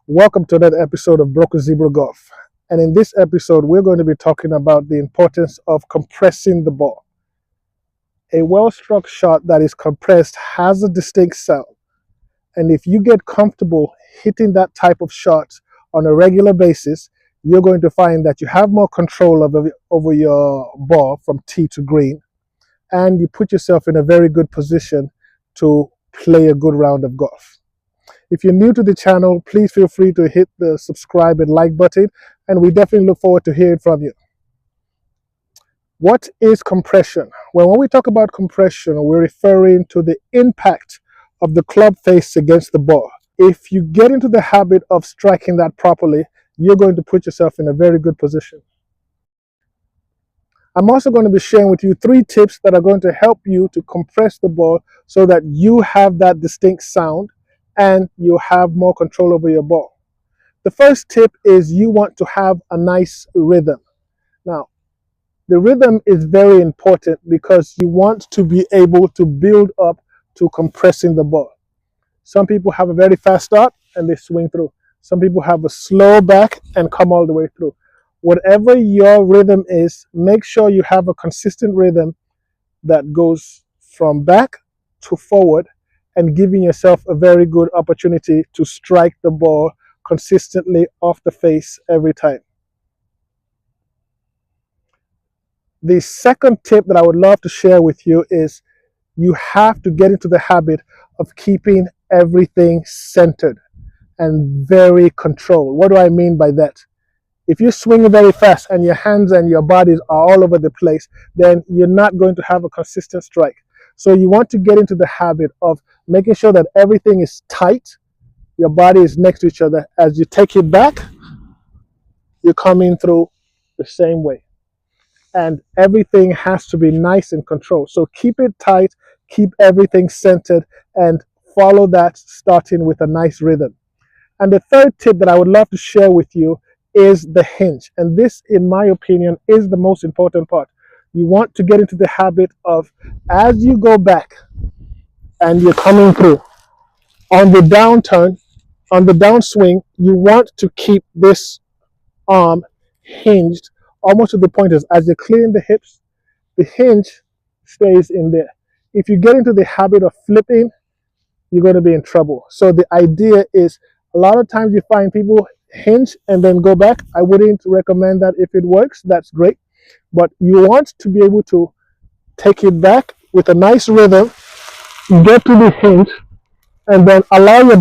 Welcome to another episode of Broken Zebra Golf. And in this episode, we're going to be talking about the importance of compressing the ball. A well-struck shot that is compressed has a distinct sound. And if you get comfortable hitting that type of shot on a regular basis, you're going to find that you have more control over your ball from tee to green. And you put yourself in a very good position to play a good round of golf. If you're new to the channel, please feel free to hit the subscribe and like button, and we definitely look forward to hearing from you. What is compression? Well, when we talk about compression, we're referring to the impact of the club face against the ball. If you get into the habit of striking that properly, you're going to put yourself in a very good position. I'm also going to be sharing with you 3 tips that are going to help you to compress the ball so that you have that distinct sound and you have more control over your ball. The first tip is you want to have a nice rhythm. Now, the rhythm is very important because you want to be able to build up to compressing the ball. Some people have a very fast start and they swing through. Some people have a slow back and come all the way through. Whatever your rhythm is, make sure you have a consistent rhythm that goes from back to forward and giving yourself a very good opportunity to strike the ball consistently off the face every time. The second tip that I would love to share with you is you have to get into the habit of keeping everything centered and very controlled. What do I mean by that? If you're swinging very fast and your hands and your bodies are all over the place, then you're not going to have a consistent strike. So you want to get into the habit of making sure that everything is tight, your body is next to each other. As you take it back, you're coming through the same way. And everything has to be nice and controlled. So keep it tight, keep everything centered, and follow that starting with a nice rhythm. And the third tip that I would love to share with you is the hinge. And this, in my opinion, is the most important part. You want to get into the habit of, as you go back and you're coming through, on the downturn, on the downswing, you want to keep this arm hinged almost to the pointers. As you're clearing the hips, the hinge stays in there. If you get into the habit of flipping, you're going to be in trouble. So the idea is, a lot of times you find people hinge and then go back. I wouldn't recommend that. If it works, that's great. But you want to be able to take it back with a nice rhythm, get to the hinge, and then allow your